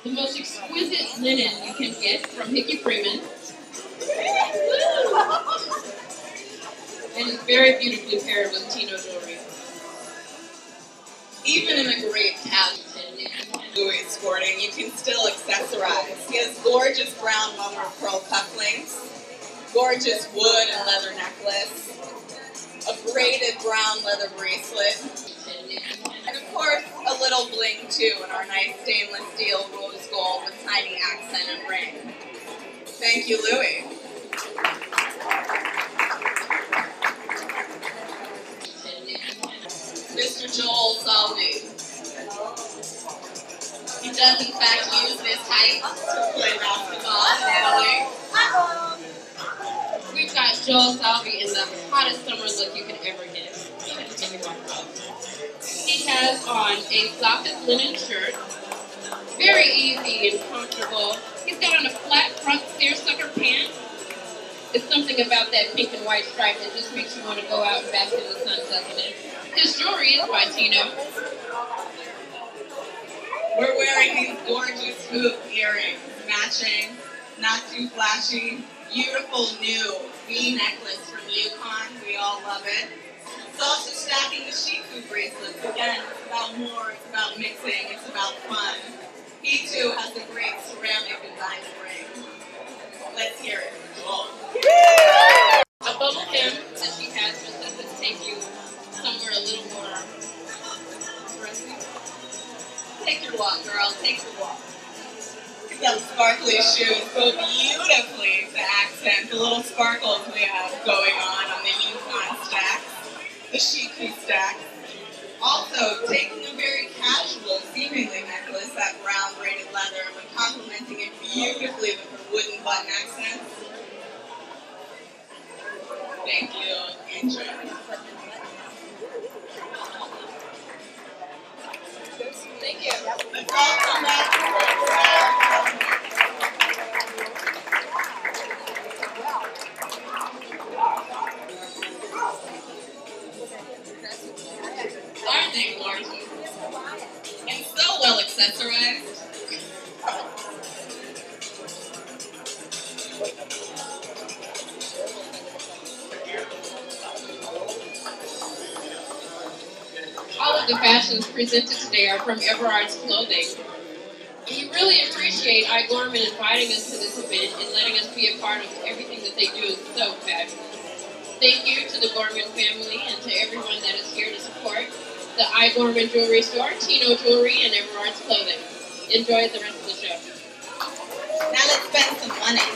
The most exquisite linen you can get from Hickey Freeman. And it's very beautifully paired with Tino jewelry. Even in a great casual Louis sporting, you can still accessorize. He has gorgeous brown mother of pearl cufflinks, gorgeous wood and leather necklace, a braided brown leather bracelet, and of course a little bling too in our nice stainless steel rose gold with tiny accent and ring. Thank you, Louis. Mr. Joel Salvi. He does in fact use this height to play basketball in Italy. We've got Joel Salvi in the hottest summer look you could ever get. He has on a soft linen shirt, very easy and comfortable. He's got on a flat front seersucker pant. It's something about that pink and white stripe that just makes you want to go out and bask in the sun, doesn't it? His jewelry is by Tino. We're wearing these gorgeous hoop earrings, matching, not too flashy, beautiful new V necklace from Yukon. We all love it. It's also stacking the Shiku bracelets. Again, it's about more, it's about mixing, it's about fun. He too has a great ceramic and diamond ring. Let's hear it. A bubble pin that she has just lets us take you somewhere a little more aggressive. Take your walk, girl. Take your walk. Some sparkly shoes go beautifully to accent the little sparkles we have going on the Yukon stacks, the Shiku stacks. Also, taking a very casual, seemingly necklace, that brown braided leather, but complementing it beautifully with her wooden button accents. Thank you, Indrid. Thank you. Let's all come back to Aren't they gorgeous? And so well accessorized. All of the fashions presented today are from Everard's Clothing. We really appreciate Gorman inviting us to this event and letting us be a part of everything that they do. Is so fabulous. Thank you to the Gorman family and to everyone that is here to support the Gorman Jewelry Store, Tino Jewelry, and Everard's Clothing. Enjoy the rest of the show. Now let's spend some money.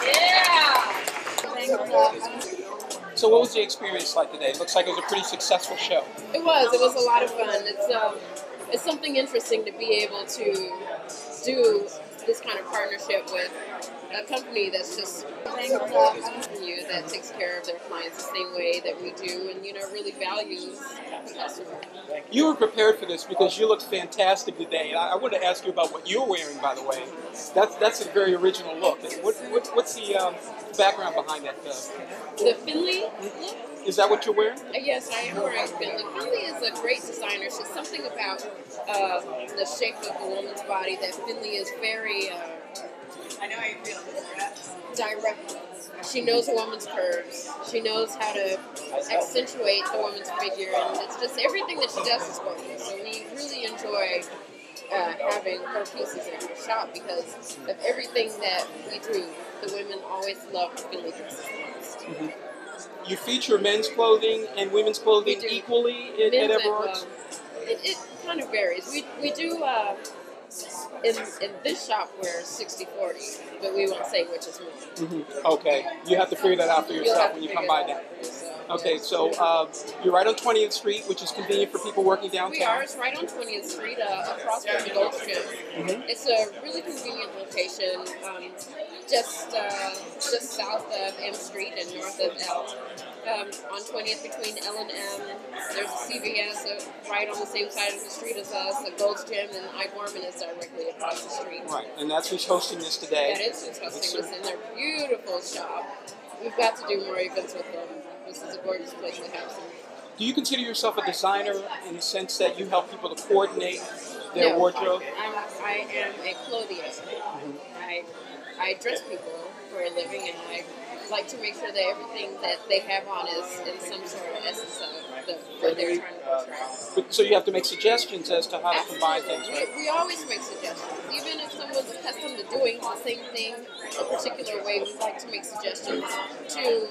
Yeah! So what was the experience like today? It looks like it was a pretty successful show. It was a lot of fun. It's something interesting to be able to do this kind of partnership with a company that's just that takes care of their clients the same way that we do, and really values the customer. You were prepared for this because you looked fantastic today. And I want to ask you about what you're wearing, by the way. That's a very original look. What's the background behind that? The Finley look? Is that what you're wearing? Yes, I am wearing Finley. Finley is a great designer. She's something about the shape of the woman's body that Finley is very I know how you feel. direct. She knows a woman's curves. She knows how to accentuate the woman's figure, and it's just everything that she does is gorgeous. So we really enjoy having her pieces in our shop because of everything that we do. The women always love Finley dresses the most. Mm-hmm. You feature men's clothing and women's clothing equally at Everards? It kind of varies. We do, in this shop, we're 60-40, but we won't say which is more. Mm-hmm. Okay. You have to figure that out for yourself when you come by now. Okay, so you're right on 20th Street, which is convenient for people working downtown. We are. It's right on 20th Street, across from the Gold's Gym. Mm-hmm. It's a really convenient location, just south of M Street and north of L. On 20th between L and M, there's a CVS right on the same side of the street as us, the Gold's Gym, and Gorman is directly across the street. Right, and that's who's hosting this today. That is who's hosting this in their beautiful shop. We've got to do more events with them. This is a gorgeous place to have some. Do you consider yourself a designer in the sense that you help people to coordinate their No, wardrobe? I am a clothier. I dress people for a living, and I like to make sure that everything that they have on is in some sort of essence of what they're trying to portray. So you have to make suggestions as to how to combine things, right? We always make suggestions. Even if someone's accustomed to doing the same thing a particular way, we like to make suggestions to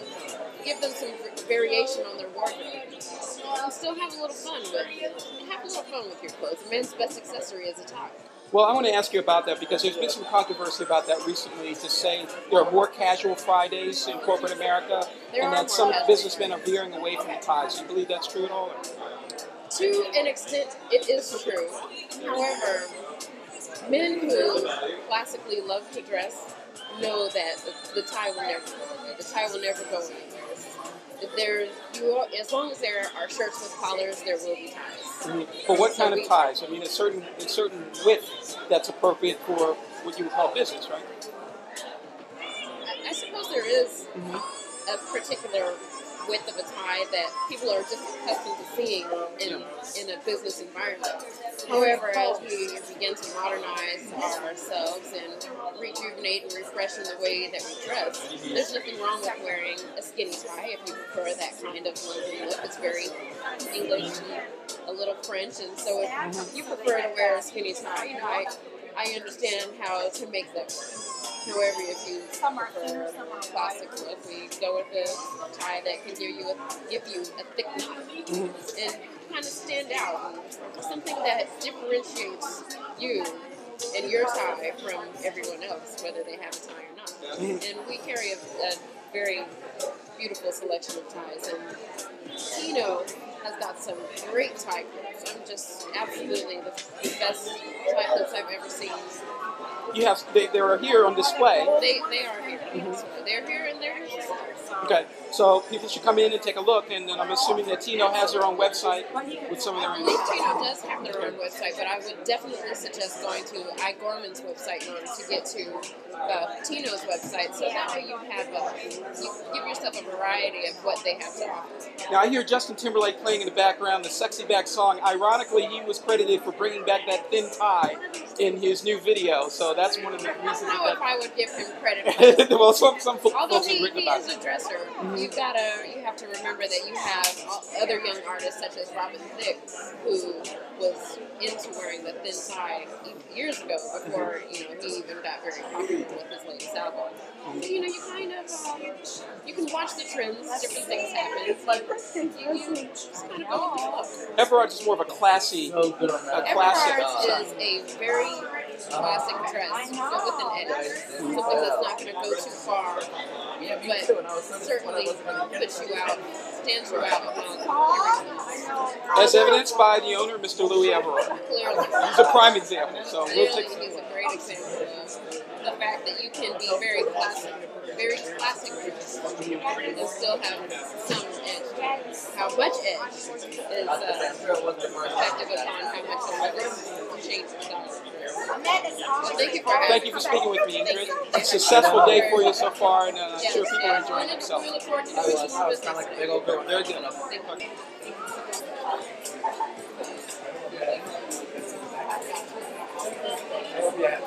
give them some variation on their wardrobe. And still have a little fun with your clothes. A man's best accessory is a tie. Well, I want to ask you about that because there's been some controversy about that recently to say there are more casual Fridays in corporate America and that some businessmen are veering away from the ties. Do you believe that's true at all? To an extent, it is true. However, men who classically love to dress know that the tie will never go anywhere. As long as there are shirts with collars, there will be ties. Mm-hmm. But what kind of ties? I mean, a certain width that's appropriate for what you would call business, right? I suppose there is a particular width of a tie that people are just accustomed to seeing in a business environment. However, as we begin to modernize ourselves and rejuvenate and refresh in the way that we dress, there's nothing wrong with wearing a skinny tie if you prefer that kind of London look. It's very English and a little French, and so if you prefer to wear a skinny tie, I understand how to make that work. However, if you prefer a classic look, we go with a tie that can give you a thick knot and kind of stand out. Something that differentiates you and your tie from everyone else, whether they have a tie or not. And we carry a very beautiful selection of ties. And Tino has got some great tie clips. I'm just absolutely the best tie clips I've ever seen. You have they are here on display. They are here. So they're here and they're here. Okay, so people should come in and take a look, and then I'm assuming that Tino has their own website with some of their I believe Tino does have their own website, but I would definitely suggest going to Gorman's website in order to get to Tino's website, so that way you give yourself a variety of what they have to offer. Now I hear Justin Timberlake playing in the background the Sexy Back song. Ironically, he was credited for bringing back that thin tie in his new video, so that's one of the reasons. I don't know if I would give him credit. Well, some folks Although have written about it. He is a dresser. You have to remember that you have other young artists such as Robin Thicke, who was into wearing the thin tie years ago before he even got very popular with his latest album. So, you kind of you can watch the trends, different things happen. You just kind of go with the flow. Everards is more of a classy, classic. Everards is a very classic dress, but with an edge. Something that's not going to go too far, but certainly puts you out, stands you out among everyone else. As evidenced by the owner, Mr. Louis Everard. Clearly. He's a prime example. So we'll take. He's a great example of the fact that you can be very classic dressed and still have some edge. How much edge is effective upon how much a look changes the style. Thank you for having me. Thank you for speaking with me, Indrid. It's a successful day for you so far, and I'm sure people are enjoying themselves. We look forward to doing some more business. Very good. Thank you. Yeah.